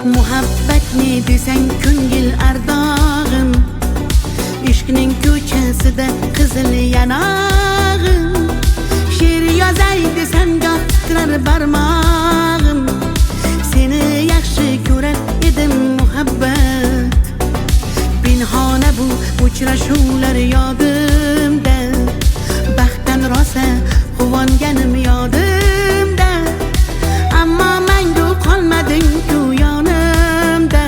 Muhabbatni desang ko'ngil ardog'im, ishqning ko'chasida qizil yanog'im. She'r yozay desam goh titrar barmog'im, seni yaxshi ko'rar edim muhabbat. Pinhona bu uchrashuvlar yodimda, baxtdan rosa quvonganim yodimda. Ammo mangu qolmading-ku yonimda,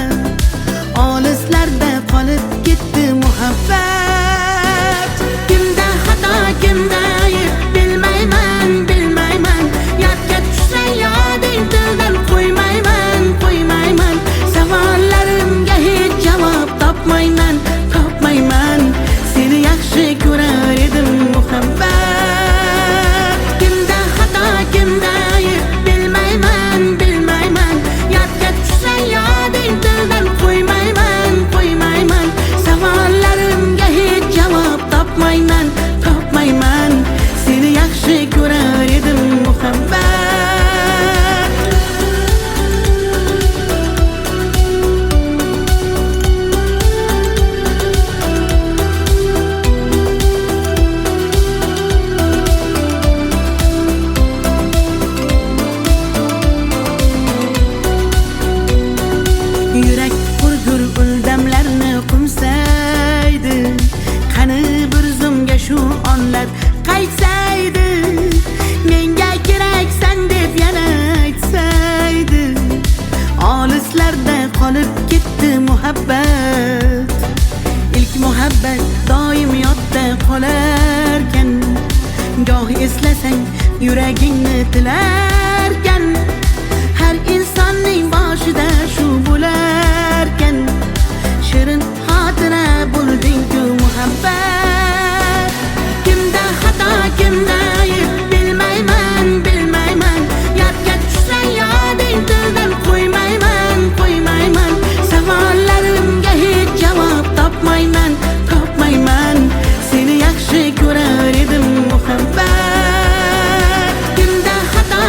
olislarda qolib ketdi muhabbat. Kimda xato, kimda ayb bilmayman, bilmayman. Yodga tushsa yoding tildan qo'ymayman, qo'ymayman. Savollarimga hech javob topmayman, topmayman. Seni yaxshi ko'rar edim muhabbat. Kimda xato, kimda ayb bilmayman, bilmayman. Yodga tushsa yoding tildan qo'ymayman, qo'ymayman. Savollarimga hech javob topmayman, topmayman. Seni yaxshi ko'rar edim muhabbat. Yurak hurgur uldamlarni qumsaydi, qani bir zumga shu onlar qaytsaydi. Menga keraksan deb yana aytsaydi, olislarda qolib ketdi muhabbat. Ilk muhabbat doim yodda qolarkan, goh eslasang yuragingni tilarkan. Har insonning boshida shu bo'larkan, shirin xotira bo'lding-ku muhabbat. Kimda xato, kimda ayb bilmayman, bilmayman. Yodga tushsa yoding tildan qo'ymayman, qo'ymayman. Savollarimga hech javob topmayman, topmayman. Seni yaxshi ko'rar edim muhabbat. Kimda xato,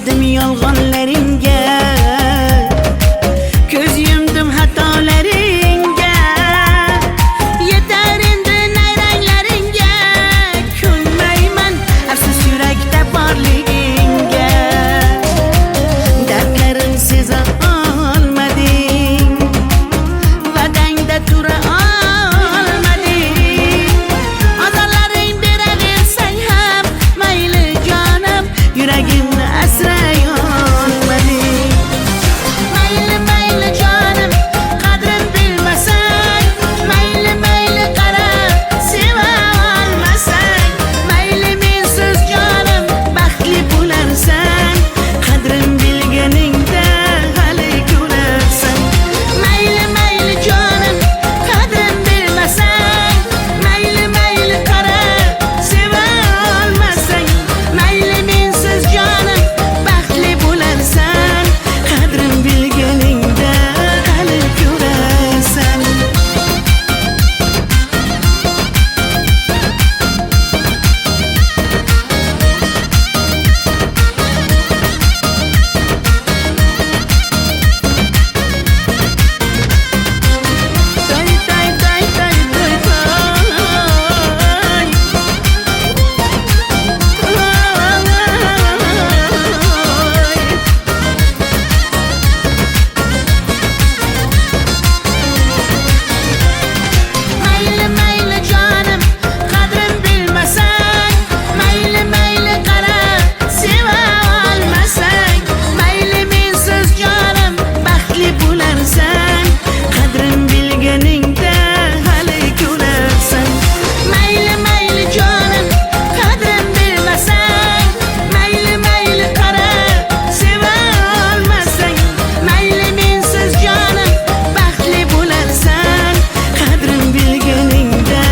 Intildim yolg'onlaringga, ko'z yumdim xatolaringga. Yetar endi nayranglaringga, ko'nmayman afsus yurakda borligingga. Dardlarim seza olmading, va'dangda tura olmading. Azorlaring beraversang ham mayli jonim, yuragimni asray olmading. Mayli mayli jonim, qadrin bilmasang, mayli mayli qara, seva olmasang, mayli mensiz jonim baxtli bo'larsan, qadrin bilganingda hali ko'rarsan. Mayli mayli jonim, qadrin bilmasang, mayli mayli qara, seva olmasang, mayli mensiz jonim baxtli bo'larsan, qadrin bilganingda hali ko'rarsan. Tay tay tay tay tay Mayli mayli jonim, qadrin bilmasang, mayli mayli qara, seva olmasang, mayli mensiz jonim baxtli bo'larsan, qadrin bilganingda hali ko'rarsan. Mayli mayli jonim, qadrin bilmasang, mayli mayli qara, seva olmasang, mayli mensiz jonim baxtli bo'larsan, qadrin bilganingda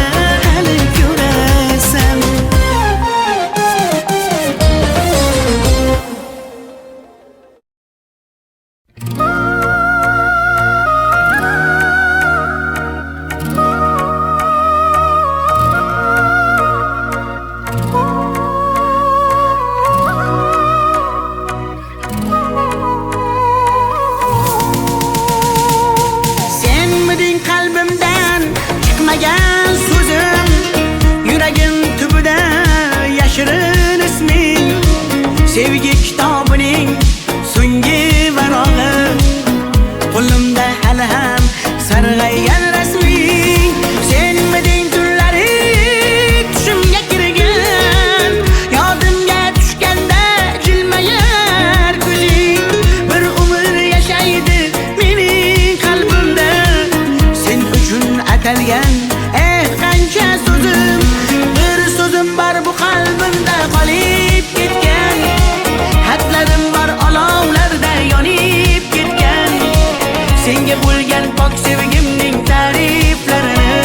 hali ko'rarsan. Senmiding qalbimdan chiqmagan so'zim, yuragim tubida yashirin isming. Sevgi kitobining so'nggi varog'i, qo'limda hali ham sarg'aygan rasming. Senmiding tunlari tushimga kirgan, yodimga tushganda jilmayar ko'zing. Bir umr yashaydi mening qalbimda, sen uchun atalgan qancha so'zim. Bir so'zim bor bu qalbimda qolib ketgan, xatlarim bor olovlarda yonib ketgan. Senga bo'lgan pok sevgimning ta'riflarini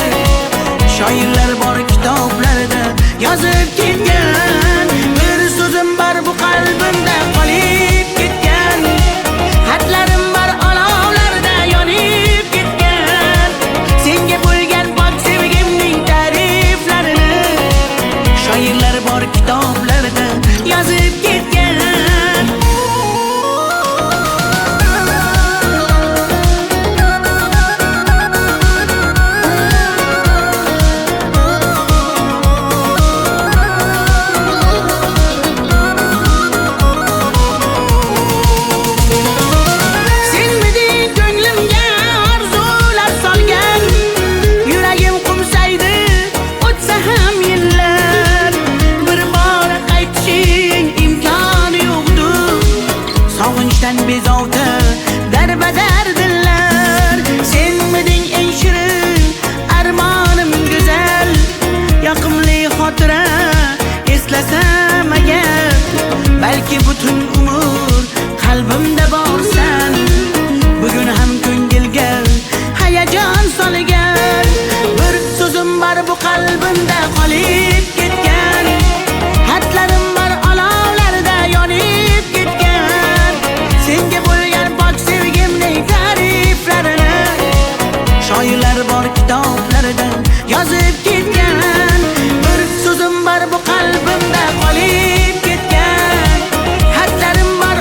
shoirlar bor kitoblarda yozib ketgan. Bir so'zim bor bu qalbimda qolib ketgan, xatlarim bor olovlarda yonib ketgan. Senga bo'lgan pok sevgimning ta'riflarini shoirlar bor kitoblarda yozib ketgan. Senmiding ko'nglimga orzular solgan, yuragim qumsaydi o'tsa ham yillar. Bir bor qaytishing imkoni yo'qdir, sog'inchdan bezovta darbadar dillar. Senmiding eng shirin armonim go'zal, yoqimli xotira eslasam agar, balki butun umr qalbimda borsan. Bugun ham ko'ngilga hayajon solgan, bir so'zim bor bu qalbimda qolib ketgan, xatlarim bor olovlarda yonib ketgan. Senga bo'lgan pok sevgimning ta'riflarini shoirlar bor kitoblarda yozib ketgan. Bir so'zim bor bu qalbimda qolib ketgan, xatlarim bor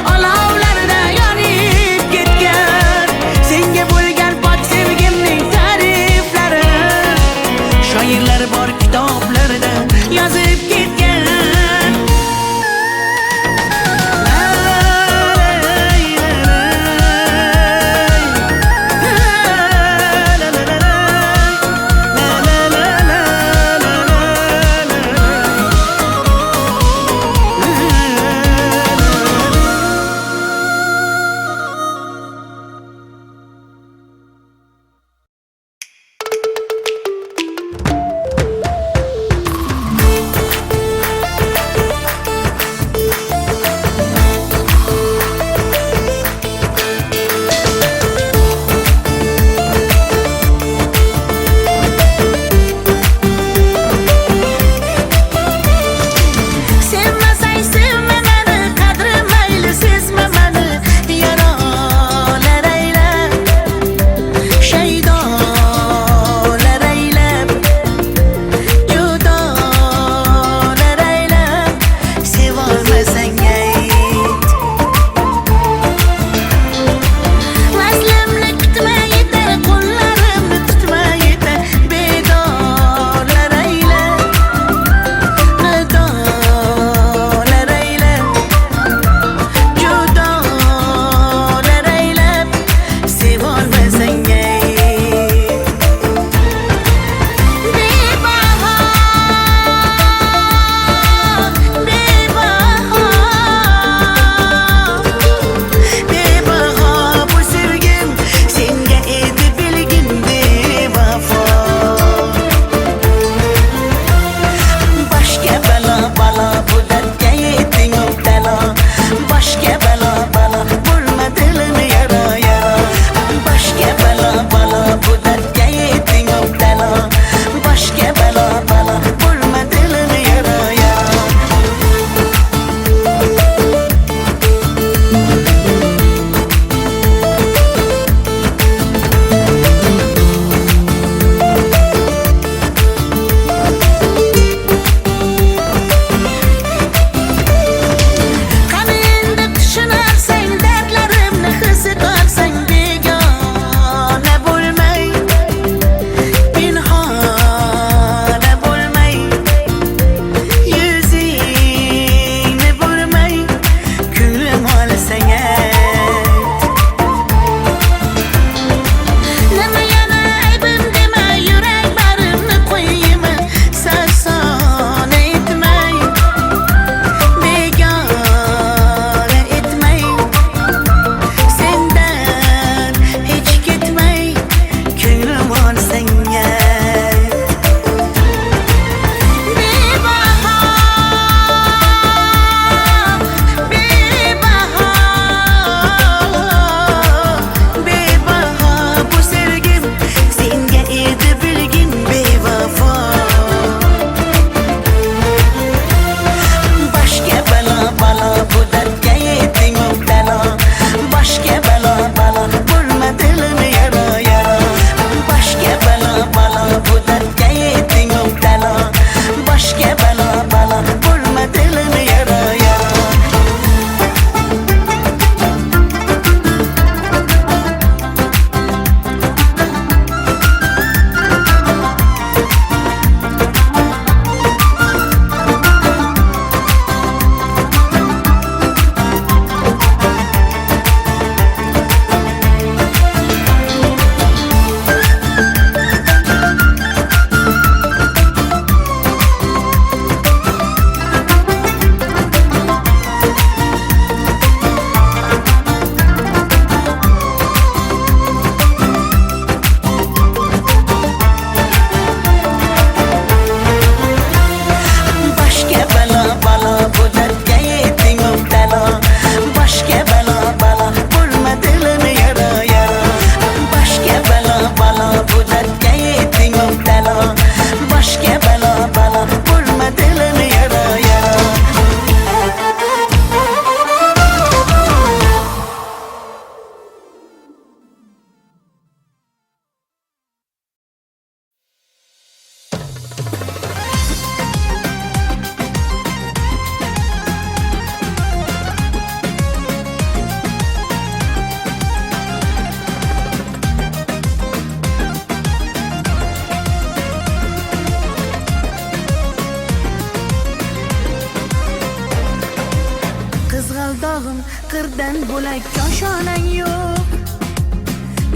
qirdan bo'lak koshonang yo'q.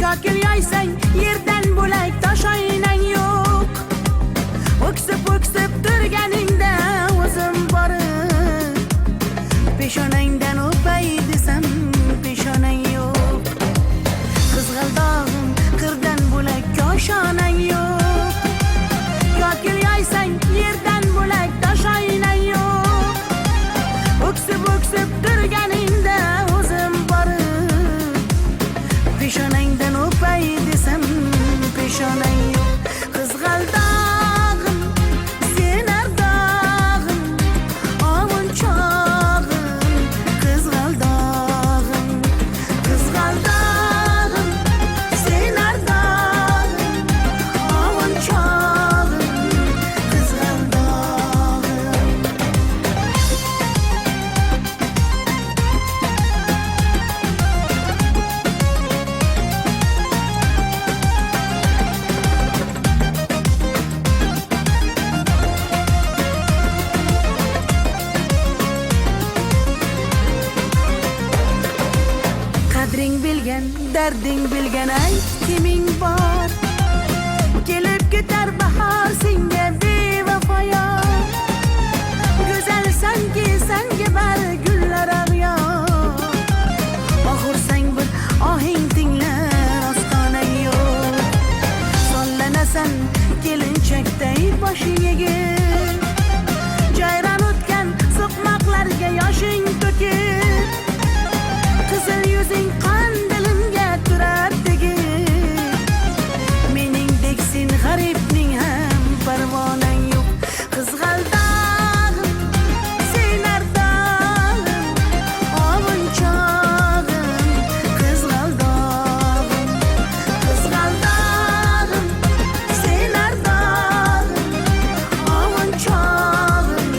Kokil yoysang yerdan bo'lak toshoynang yo'q. O'ksib turganingda o'zim borib peshonangdan o'pay desam peshonang yo'q. Qizg'aldog'im qirdan bo'lak koshonang yo'q. Kokil yoysang yerdan bo'lak toshoynang yo'q. O'ksib turganingda o'zim borib peshonangdan o'pay desam peshonang yo'q. Qizg'aldog'im sen ardog'im ovunchog'im. Qizg'aldog'im sen ardog'im ovunchog'im. Qizg'aldog'im qadring bilgan, darding bilgan ayt kiming bor. Kelib ketar bahor senga bevafoyor. Go'zalsanki senga bari gullar ag'yor. Oxursang bir ohing tinglar ostonang yo'q. Sollanasan kelinchakday boshing egib. Jayron o'tgan so'qmoqlarga yoshing to'kib. Qizil yuzing qon dilimga turar tegib. Meningdek sen g'aribning ham parvonang yo'q. Qizg'aldog'im sen ardog'im ovunchog'im. Qizg'aldog'im sen ardog'im ovunchog'im.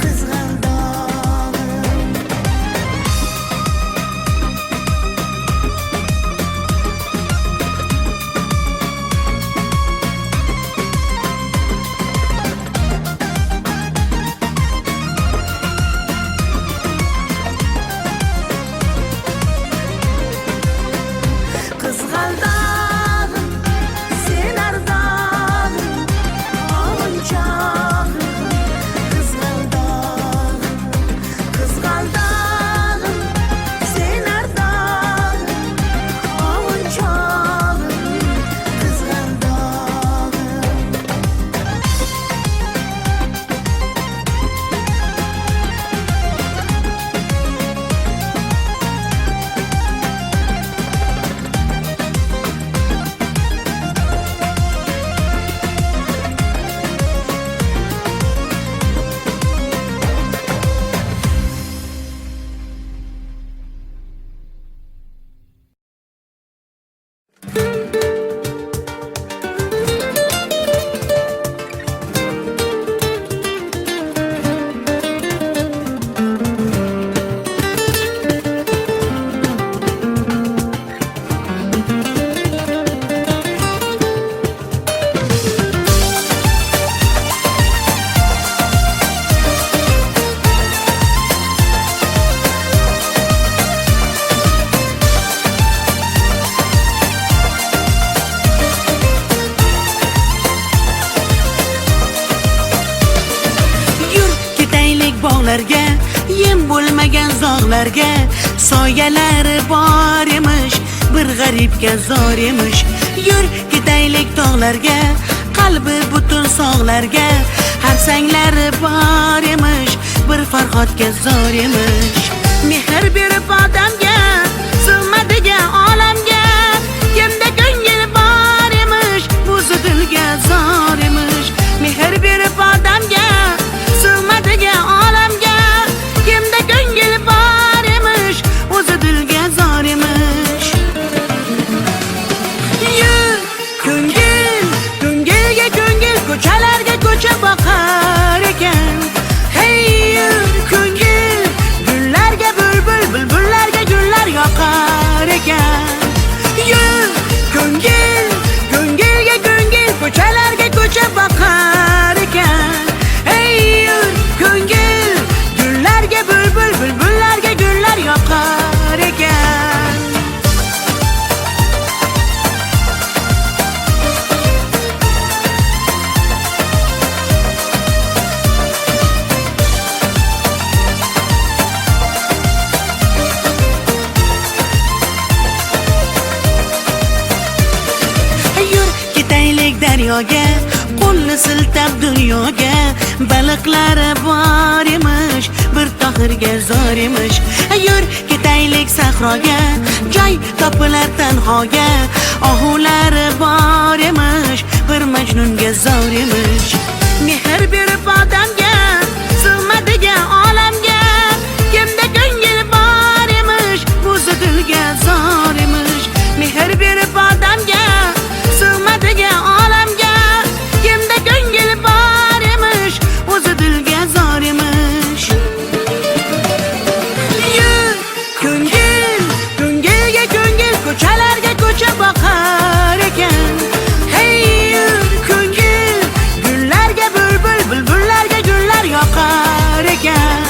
Qizg'aldog'im Qizg'aldog'im sen ardog'im ovunchog'im. Qizg'aldog'im sen ardog'im ovunchog'im. Qizg'aldog'im bog'larga, yem bo'lmagan zog'larga. Soyalari bor emish, bir g'aribga zor emish. Yur ketaylik tog'larga, qalbi butun sog'larga. Har sanglari bor emish, bir farhodga zor emish. Mehr berib odamga, sig'madigan olamga. Kimda ko'ngil bor emish, o'zi dilga zor emish. Mehr berib odamga, sig'madigan olamga. Kimda ko'ngil bor emish, o'zi dilga zor emish. Yur ko'ngil, ko'ngilga ko'ngil, ko'chalarga ko'cha boqar ekan. Hey yur ko'ngil, gullarga bulbul, bulbullarga gullar yoqar ekan. Yur ko'ngil, ko'ngilga ko'ngil, ko'chalarga ko'cha Boshini siltab dunyoga baliqlari bor emish, bir tohirga zor emish. Yur ketaylik sahroga, joy topilar tanhoga. Ohulari bor emish, bir majnunga zor emish. Mehr berib odamga, sig'madigan olamga. Kimda ko'ngil bor emish, o'zi dilga zor emish. Mehr berib odamga, sig'madigan olamga. Kimda ko'ngil bor emish, o'zi dilga zor emish. Yur ko'ngil, ko'ngilga ko'ngil, ko'chalarga ko'cha boqar ekan. Hey yur ko'ngil, gullarga bulbul, bulbullarga gullar yoqar ekan.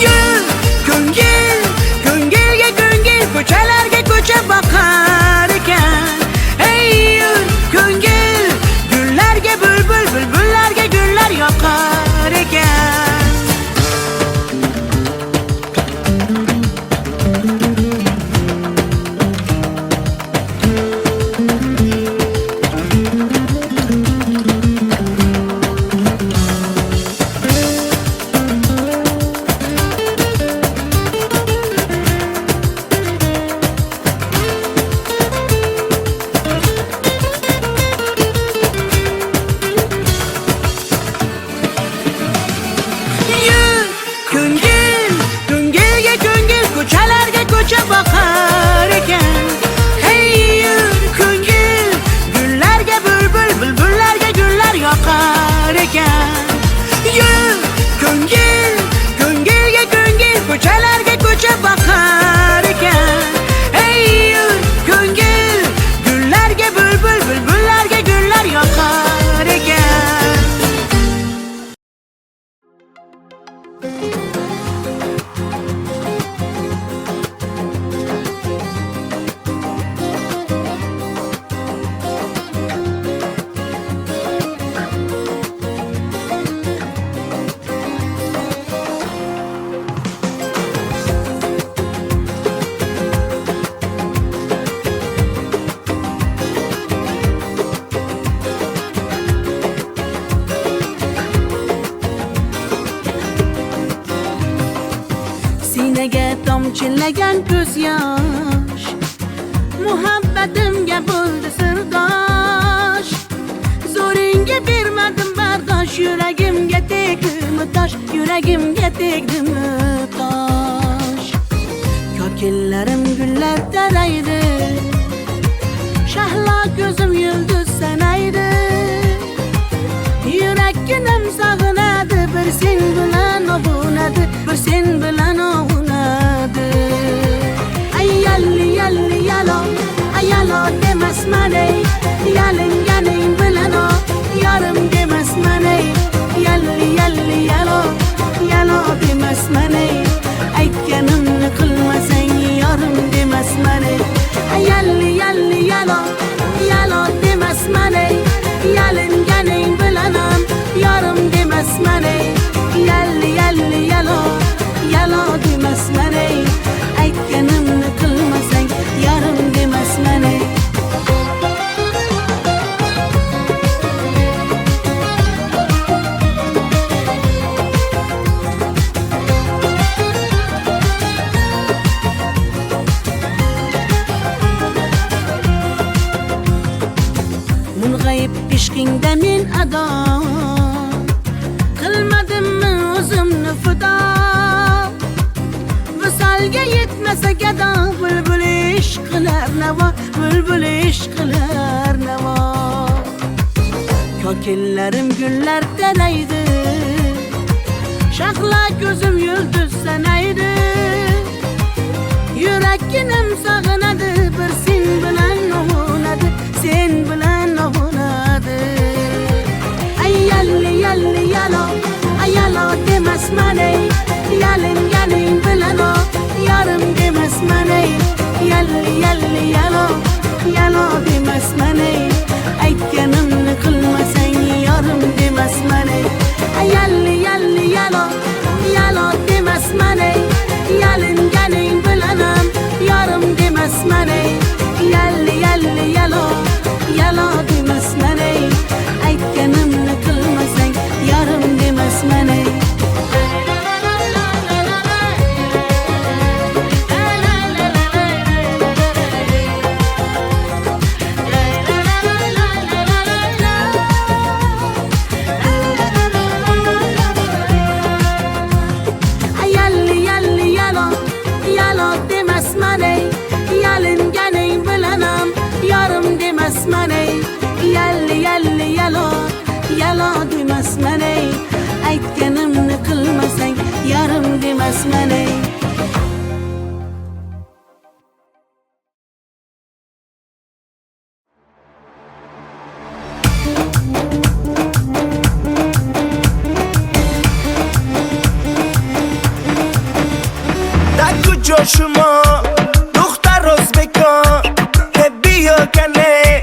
Yur ko'ngil, ko'ngilga ko'ngil, ko'chalarga ko'cha boqar ekan. Hey yur ko'ngil, gullarga bulbul, bulbullarga gullar yoqar ekan. Yur ko'ngil, ko'ngilga ko'ngil, ko'chalarga ko'cha boqar ekan. Hey yur ko'ngil, gullarga bulbul, bulbullarga gullar yoqar ekan. Yur ko'ngil, ko'ngilga ko'ngil, ko'chalarga ko'cha boqar ekan. Hey yur ko'ngil, gullarga bulbul, bulbullarga gullar yoqar ekan. Sinaga tomchilagan ko'z yosh, muhabbatimga bo'ldi sirdosh. Zo'ringga bermadim bardosh, yuragimga tegdimi tosh, yuragimga tegdimi tosh. Kokillarim gullar taraydi, shahlo ko'zim yulduz sanaydi. Yurakkinam sog'inadi, bir sen bilan ovunadi, bir sen bilan ovunadi. Ay yalli yalli yalo, ay yalo demasman ey, yalinganing bilan o, yarim demasman ey. Yalli yalli yalo, yalo demasman ey, aytganimni qilmasang yarim demasman ey. Ay yalli yalli yalo, yalo demasman ey, yalinganing bilan ham yarim demasman ey. Yalli yalli yalo, yalo demasman ey, aytganimni qilmasang yarim demasman ey. Mung'ayib ishqingda men ado, qilmadimmi o'zimni fido. Visolga yetmasa gado, bulbul ishq qilar navo, bulbul ishq qilar navo. Kokillarim gullar taraydi, shahlo ko'zim yulduz sanaydi. Yurakkinam sog'inadi, bir sen bilan ovunadi, sen bilan ovunadi. Ay yalli yalli yalo, ay yalo demasman ey, yalinganing bilan o, yarim demasman ey. Yalli yalli yalo, yalo demasman ey, aytganimni qilmasang yarim demasman ey. Ay yalli yalli yalo, yalo demasman ey, yalinganing bilan ham yarim demasman ey. Yalli yalli yalo, yalo شما دختر ازبکان که بیا کنه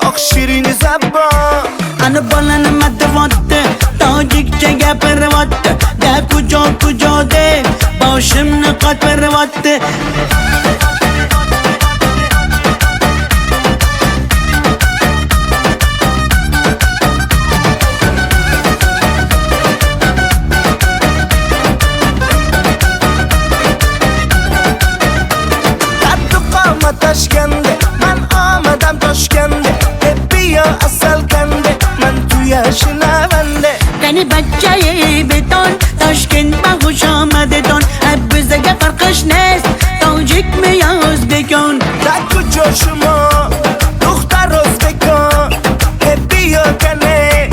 آخ شیرین زبان انا بالن مدواته تاجیک چگه پرواته ده کجا کجا ده باشم نقاط پرواته تشکنده من آمدم تاشکنده بیا اصل کنده من توی شنونده یعنی بچه بتون تاشکند با خوش آمده تون بزگه فرقش نیست تاجیک میاز بکن در کجا شما دختر ازبکان بیا کنه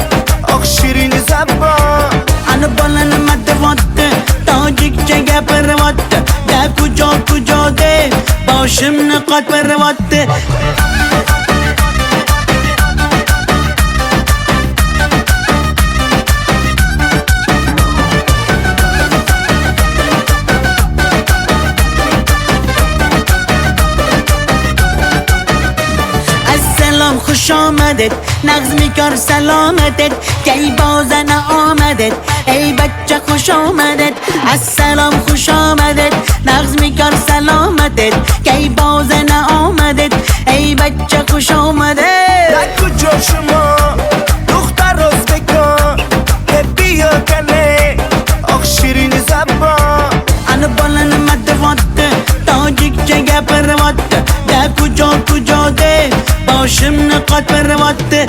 آخ شیرین زبان انا بالن مدواته تاجیک چگه پرواته ده کجا کجا ده باشم نقاط پرواته السلام خوش آمدید نغز میکار سلامتت کی بازن آمدید ای بچه خوش آمدید السلام خوش آمدید نغز میکار سلامتت کی بازن آمدید ای بچه خوش آمدید در کجا شما دختر ازبکان بیا کنه آخ شیرین زبان انا بالن مدواته تاجیک چگه پرواته ده کجا کجا ده باشم نقاط پرواته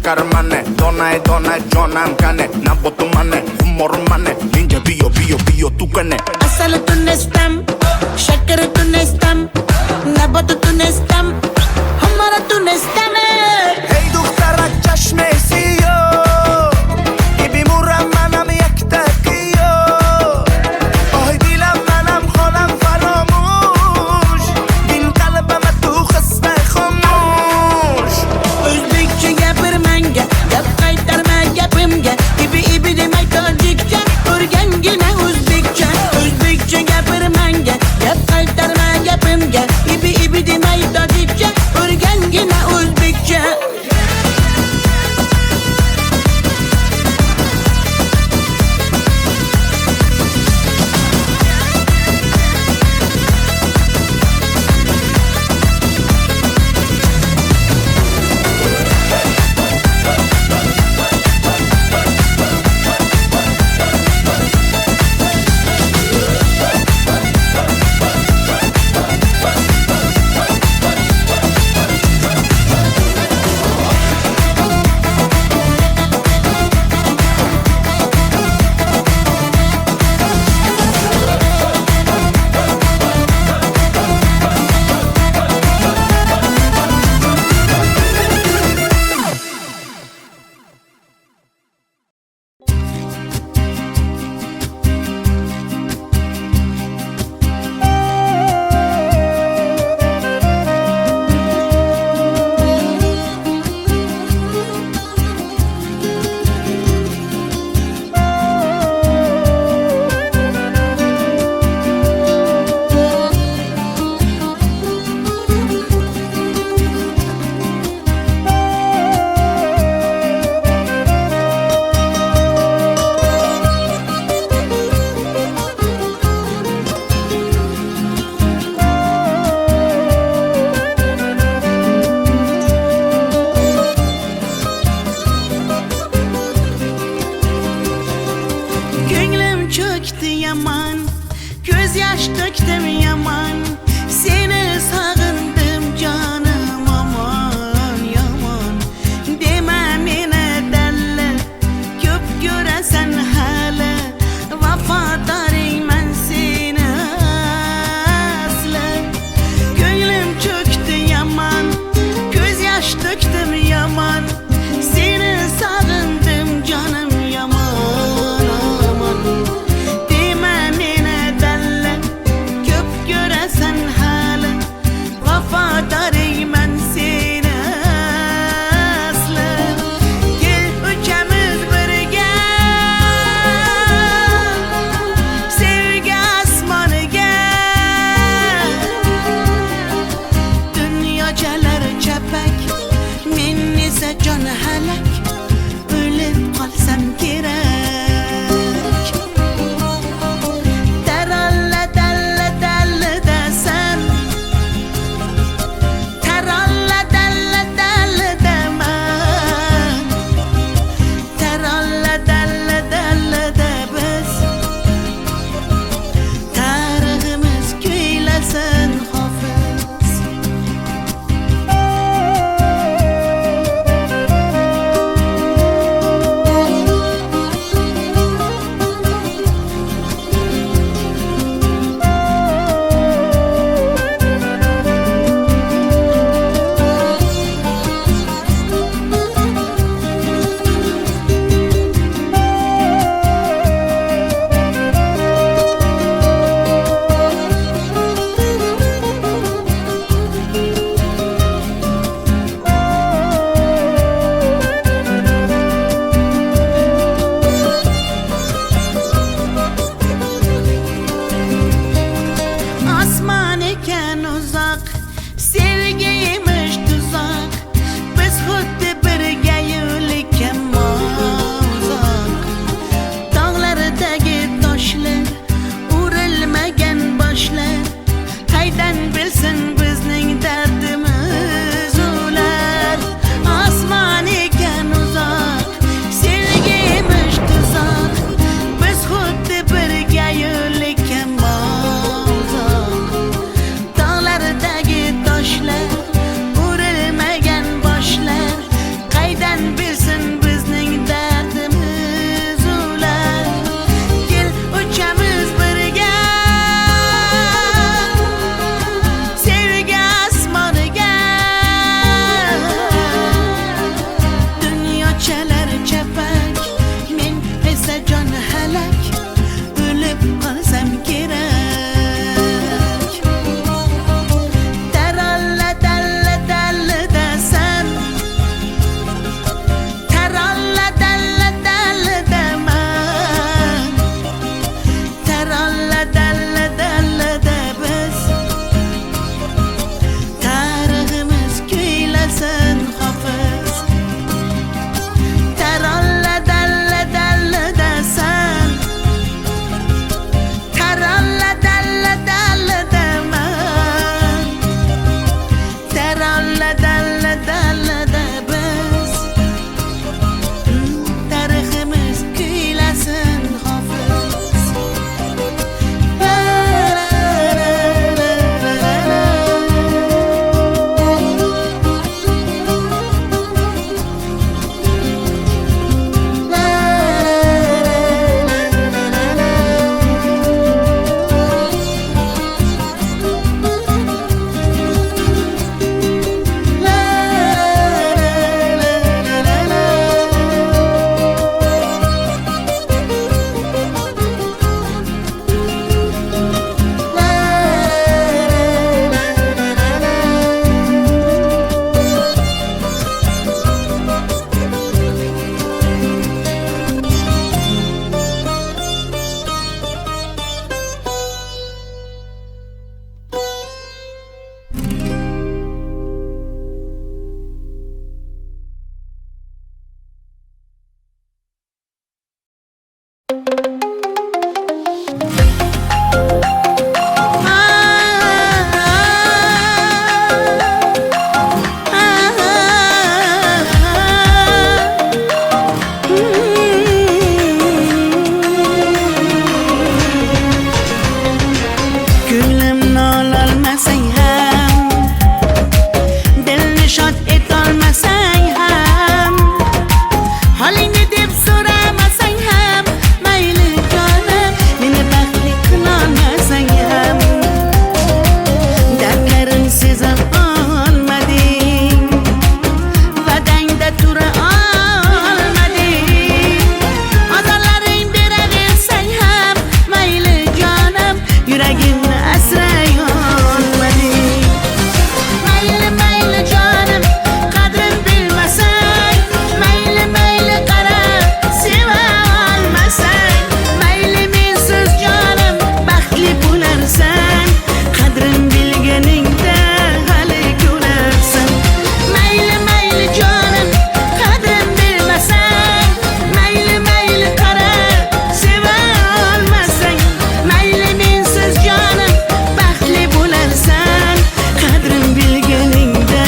شکر منه دانه دانه جانم کنه نبات منه خمار منه اینجا بیا بیا بیا تو کنه اصل تونستم شکر تونستم نبات تونستم Göz yaş döktüm yaman, seni sağındım canım aman yaman. Deme mene derler, köp göresen hele, vafadar ben seni asla. Gönlüm çöktü yaman, göz yaş döktüm yaman, seni sağındım canım yaman aman. Deme mene derler, köp göresen Yüreğimni asray olmadı. Mayli mayli canım kadrin bilmesen, mayli mayli kara seva olmasan, mayli mensiz canım baxtli bo'larsan, qadrin bilganingda hali ko'rarsan. Mayli mayli canım qadrin bilmasan, mayli mayli kara seva olmasan, mayli mensiz canım baxtli bo'larsan, qadrin bilganingda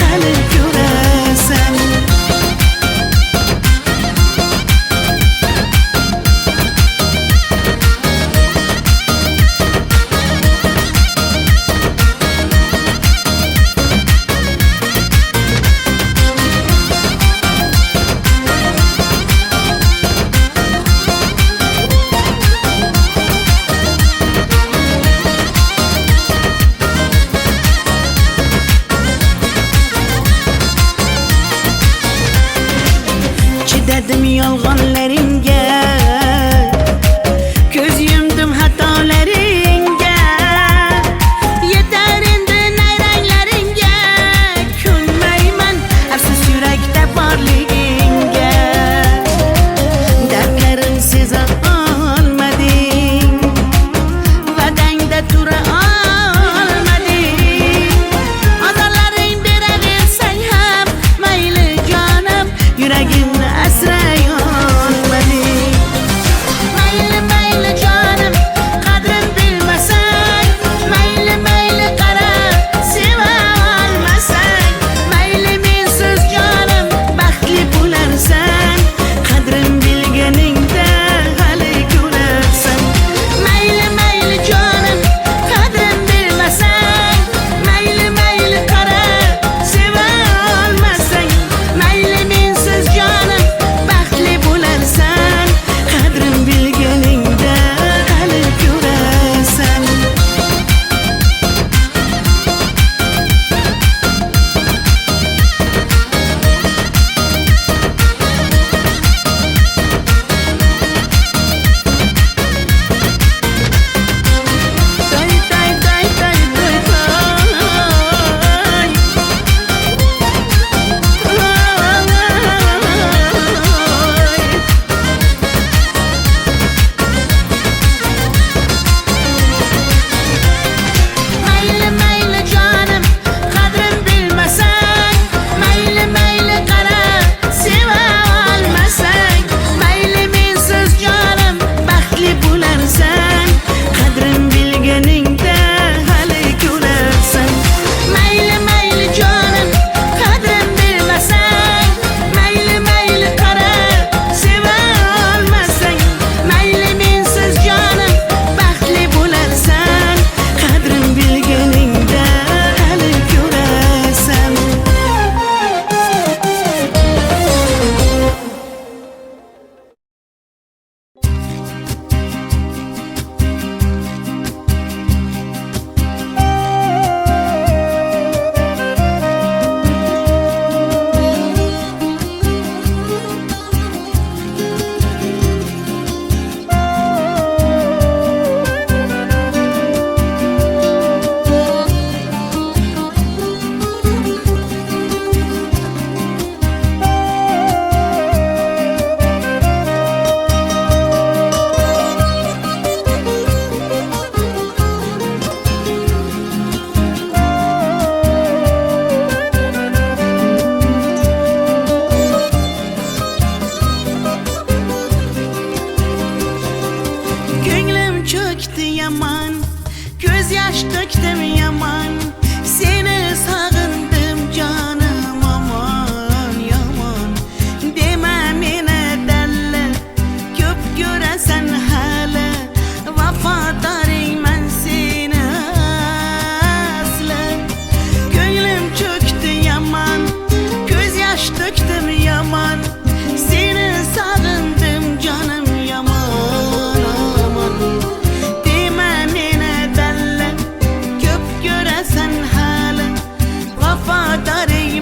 hali ko'rarsan. Chidadim yolg'onlaringga, ko'z yumdim xatolaringga, yetar endi nayranglaringga, ko'nmayman afsus yurakda borligingga. Dardlarim seza olmading, va'dangda tura olmading. Azorlaring beraversang ham mayli jonim, yuragimni asray olmading. Mayli mayli jonim qadrin bilmasang, mayli mayli qara seva olmasang, mayli mensiz jonim baxtli bo'larsan, qadrin bilganingda hali ko'rarsan. Mayli mayli jonim qadrin bilmasang, mayli mayli qara seva olmasang, mayli mensiz jonim baxtli bo'larsan, qadrin bilganingda hali ko'rarsan. Tay tay tay tay tay Mayli mayli jonim qadrin bilmasang, mayli mayli qara seva olmasang, mayli mensiz jonim baxtli bo'larsan, qadrin bilganingda hali ko'rarsan. Mayli mayli jonim qadrin bilmasang, mayli mayli qara seva olmasang, mayli mensiz jonim baxtli bo'larsan, qadrin bilganingda hali ko'rarsan. Ko'nglim cho'kdi yaman, ko'z yosh to'kdim yaman, seni sog'indim jonim aman yomon. Dema meni dalla, ko'p ko'rasan hali, vafodoringman seni asli. Ko'nglim cho'kdi yaman, ko'z yosh to'kdim yaman, seni sog'indim jonim yomon aman. Dema meni dalla, ko'p ko'rasan hali, vafodoring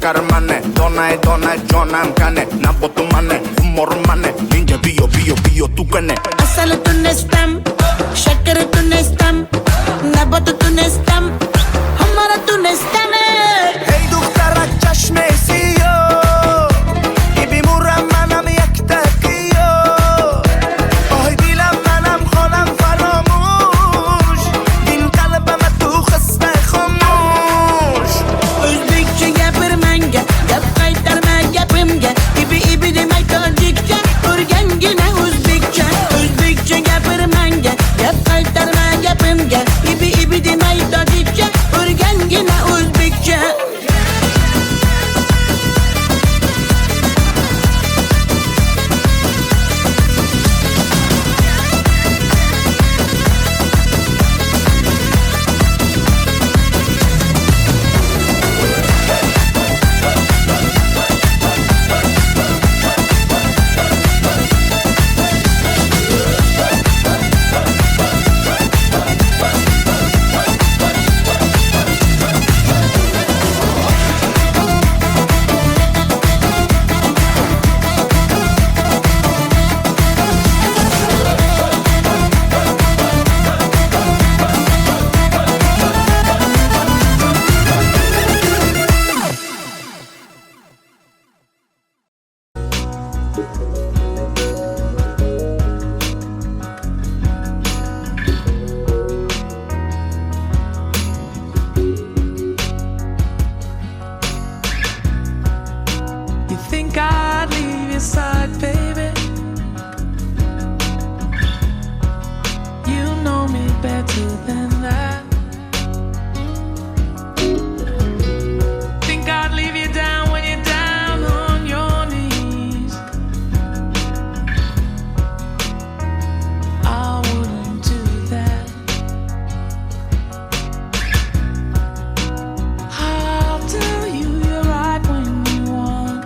shakar mane donay donay jonam kane nabotu mane humor mane ninja bio tu kane اصل تونستم شکر تونستم نبات تونستم همارا تونستم hey دخترک چشم سیاه ای بیمورم منم یک تکیه آهای دیلم منم خانم فراموش این قلبم تو خسته خاموش Özbekçe yapır menge Yap kaytarma yapımge İbi demey tacikçe Örgen yine Özbekçe Özbekçe yapır menge Yap kaytarma yapımge İbi demey tacikçe Örgen yine Özbekçe You think I'd leave your side, baby? You know me better than that. Think I'd leave you down when you're down on your knees? I wouldn't do that. I'll tell you you're right when you want.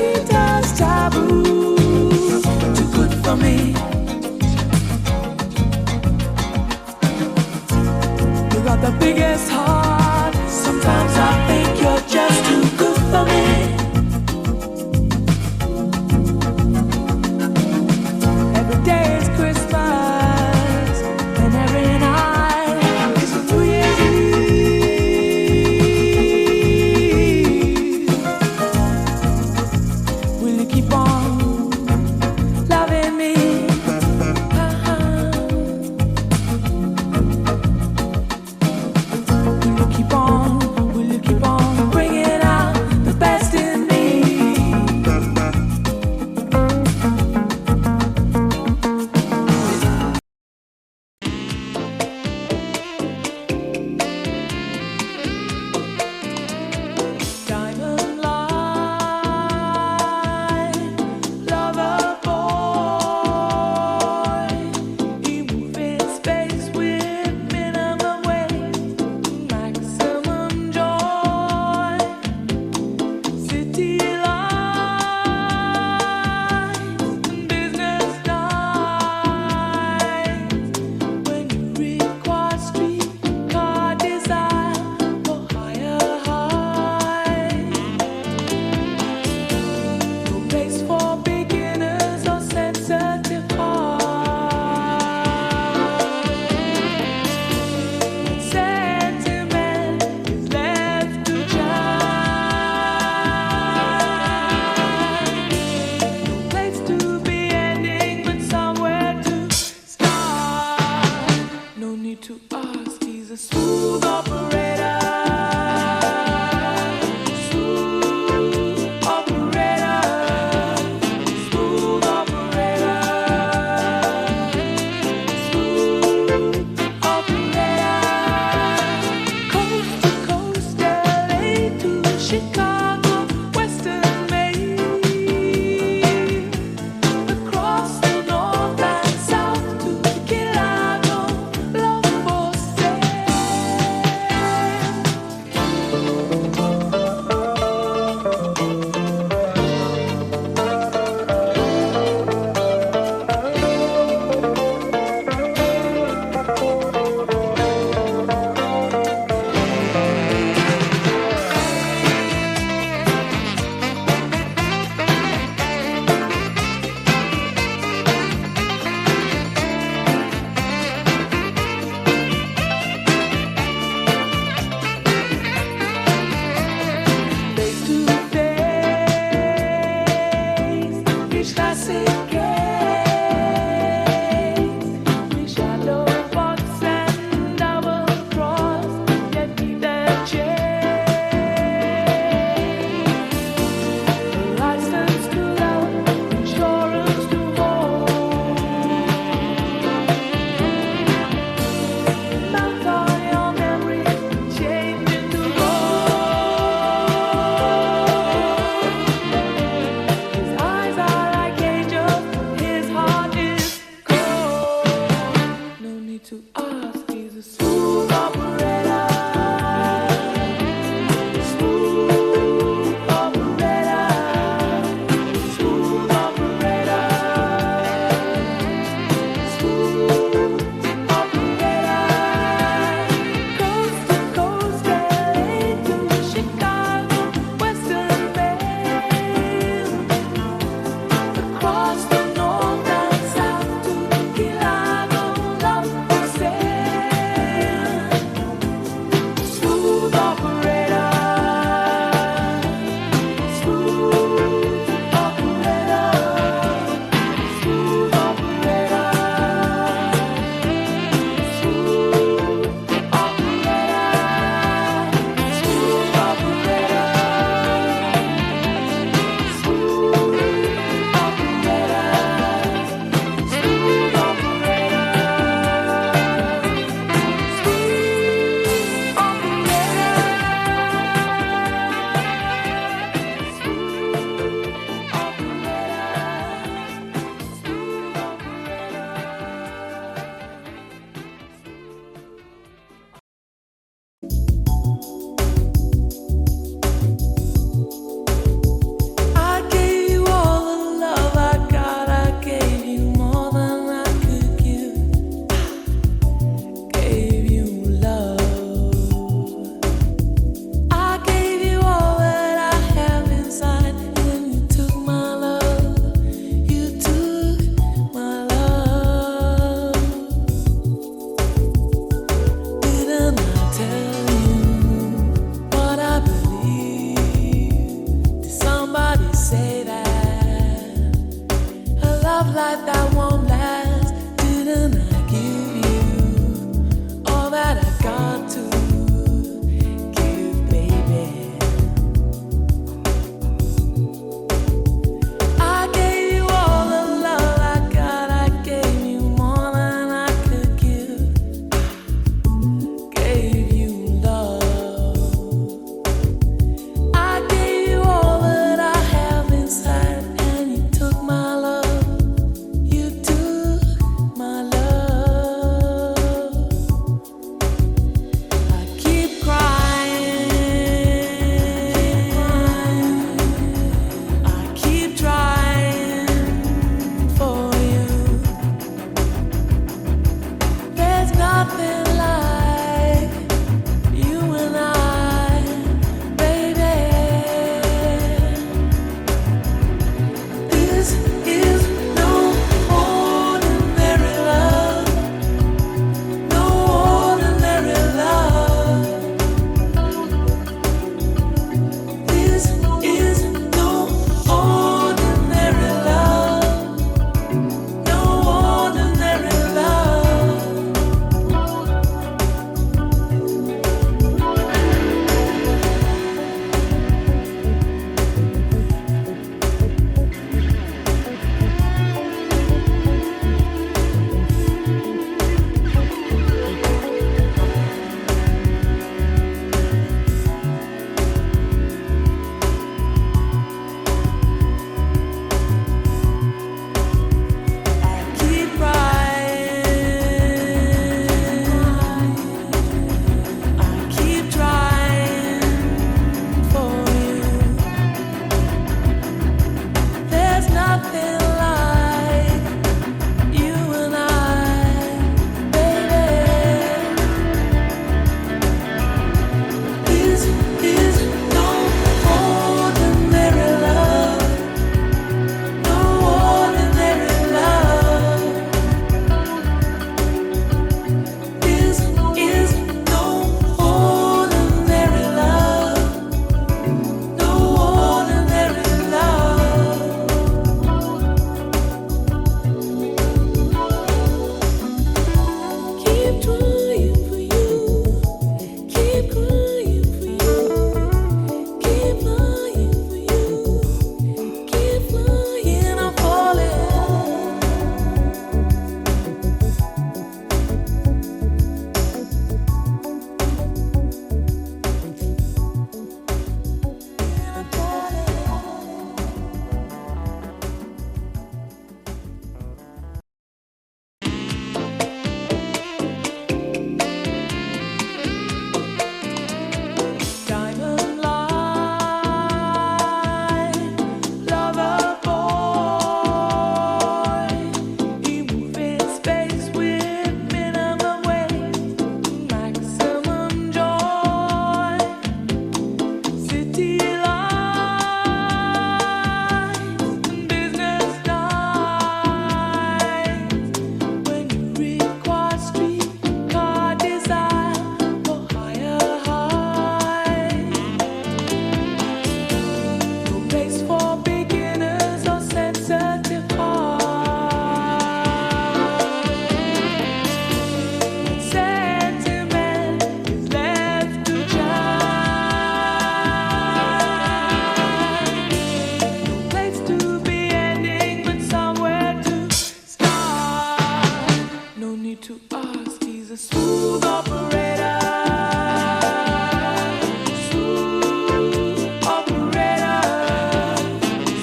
Sweetest taboo, too good for me. You got the biggest heart. Sometimes I think you're just too good for me. Every day is Christmas, and every night is New Year's Eve. Will you keep on loving me? Will you keep on bringing out the best in me? Diamond line, lover boy, you move in space with minimum waste, maximum joy. City lights and business nights, when you require streetcar desire for higher heights. No place for beginners or sensitive hearts. Sentiment is left to chance. No place to be ending, but somewhere to start. No need to ask, he's a smooth operator. Smooth operator. Smooth operator. Smooth operator. Coast to coast, LA to Chicago, Western Maine. Across the north and south to Chicago, love for sale. Face to face, reach classic gaze. We shadow box and double cross, yet neither change. License to love, insurance to hold. Mount on your memory, changing the road. His eyes are like angels life that won't last. Didn't I give you all that I got to give, baby? I gave you all the love I got. I gave you more than I could give. Gave you love. I gave you all that I have inside, and you took my love. You took my love. I keep crying. I keep trying for you. There's nothing like you and I, baby. This is no ordinary love, no ordinary love. This is no ordinary love, no ordinary love. I keep crying. I keep trying for you. There's nothing like you and I, baby. This is no ordinary love, no ordinary love. This is no ordinary love, no ordinary love. Keep trying for you, keep crying for you, keep lying for you, keep flying, I'm falling. I'm Diamond line, lover boy. You move in space with minimum waste, maximum joy. City lights and business nights. When you require streetcar desire for higher heights. No place for beginners or sensitive hearts. Sentiment is left to chance. No place to be ending, but somewhere to start. No need to ask, he's a smooth operator. Smooth operator.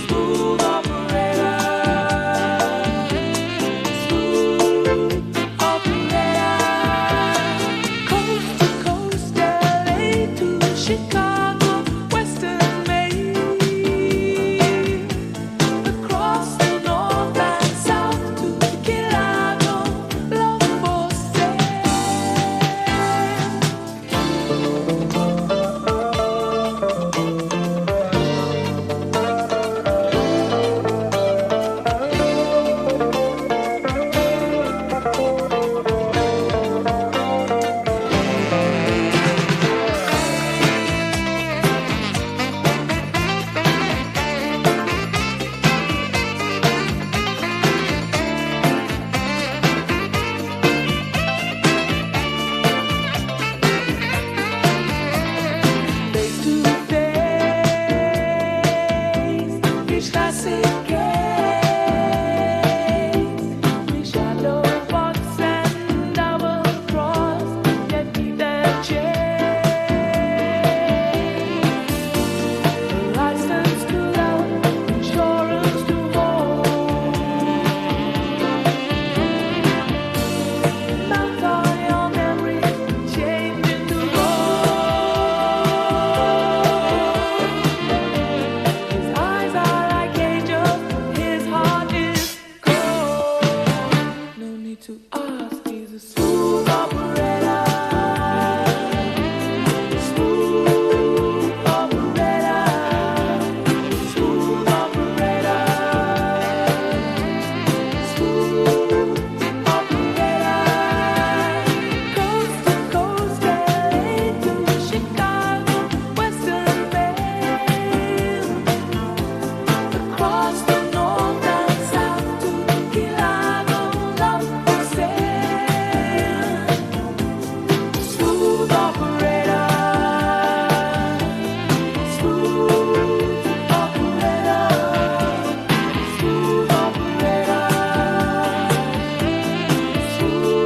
Smooth operator. Smooth operator. Coast to coast, LA to Chicago, Western Maine. Across the north and south to Key Largo, love for sale. classic case. We shadow box and double cross, yet neither change. License to love, insurance to hold. Mount on your memories, changing the road. His eyes are like angels, his heart is cold. No need to ask, he's a smooth operator. Smooth operator. Smooth operator. Smooth operator. Coast to coast, LA to Chicago, Western Mail. Across the north and south to Key Largo, love for sale. Smooth operator. Smooth operator. Smooth operator. Smooth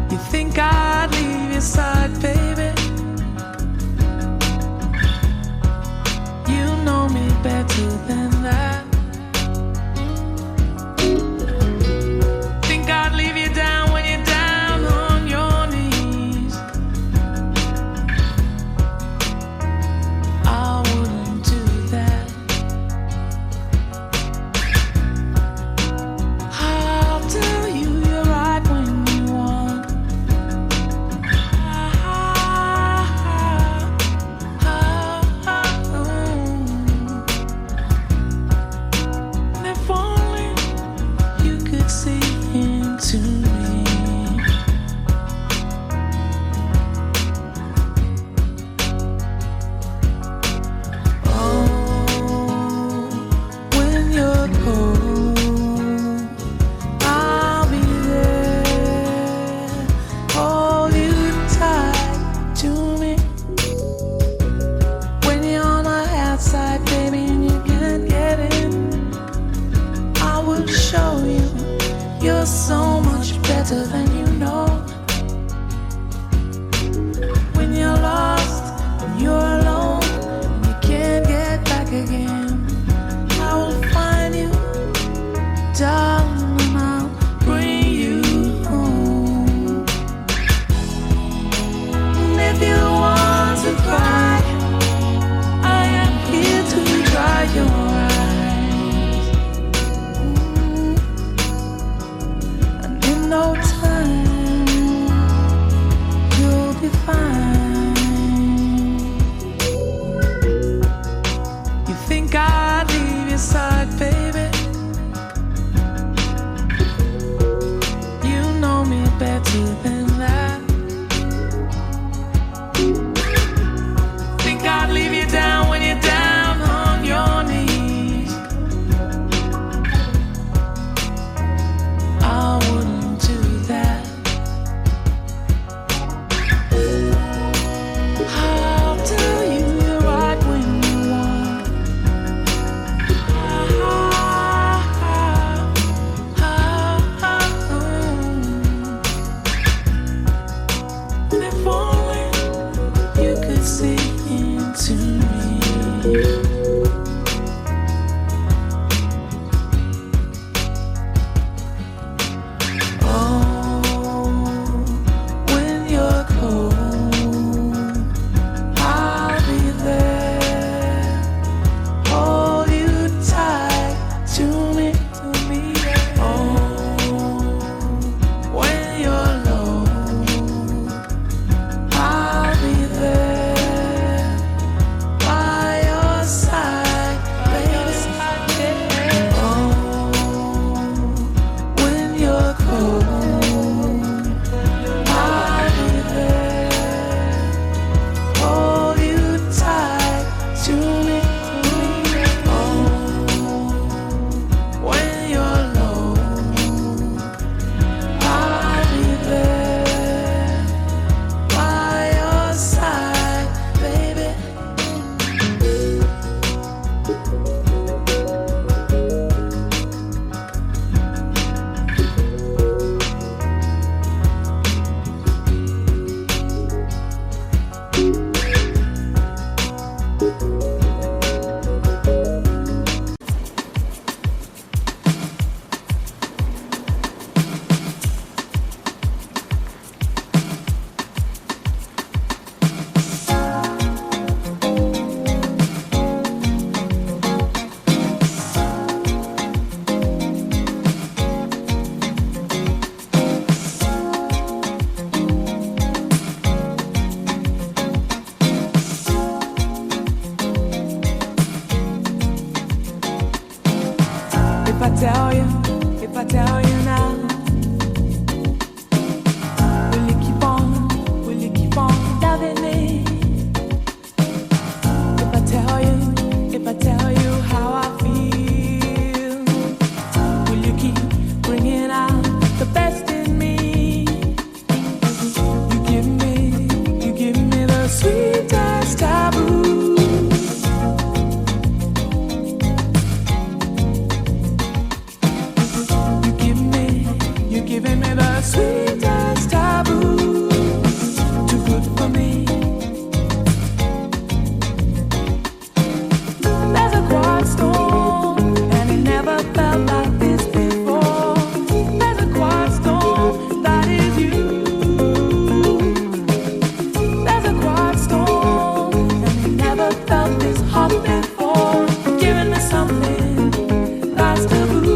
You think I'd leave your side, baby? You know me better than that. Think I'd leave you down when you're down on your knees? I wouldn't do that. I'll tell you you're right when you want. If only you could see into me. Oh, when you're cold, I'll be there. Hold you tight to me. When you're on the outside, baby, and you can't get in, I will show you you're so much better than you know. When you're lost and you're alone and you can't get back again, I will find you, darling, and I'll bring you home. And if you want to cry, I am here to dry your eyes. And in no time, you'll be fine. You think I'd leave your side, baby? You know me better than that. Think I'd leave you down when you're down on your knees? I wouldn't do that. I'll tell you you're right when you want. tell you, if I tell you now, will you keep on loving me? If I tell you how I feel, will you keep bringing out the best in me? You give me the sweetest taboo. You're giving me the sweetest taboo. Too good for me. There's a quiet storm, and it never felt like this before. There's a quiet storm, that is you. There's a quiet storm, and it never felt this hot before. You're giving me something that's taboo.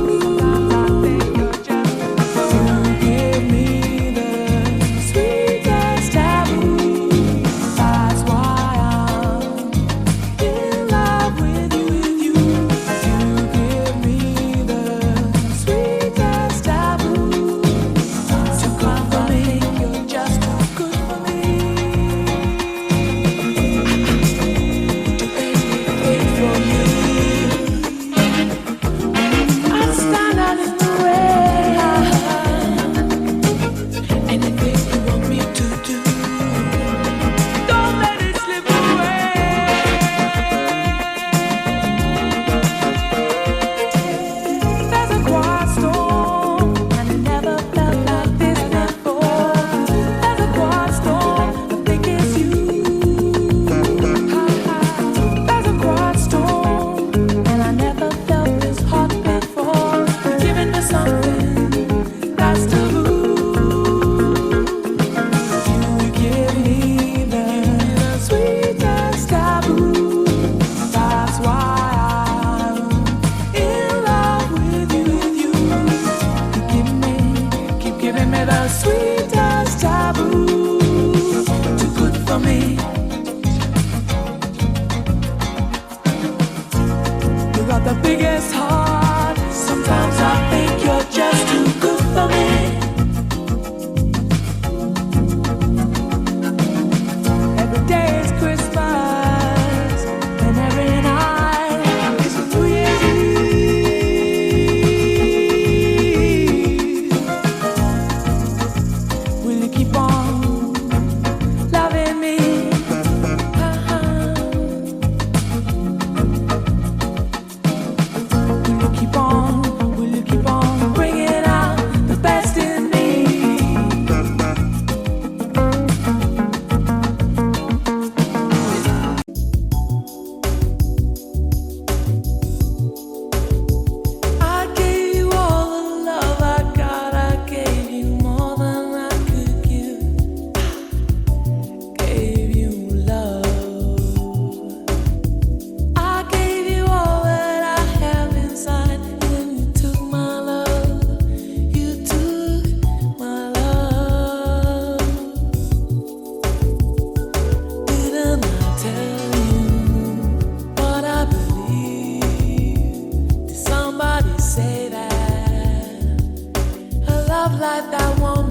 The biggest heart. Sometimes I think you're just too good for me. Every day is Christmas, and every night is New Year's Eve. Will you keep on loving me? Will you keep on bringing out the best in me? I gave you all the love I got. I gave you more than I could give. Gave you love. I gave you all that I have inside. You took my love. You took my love. Didn't I tell you what I believe? Did somebody say that a love like that won't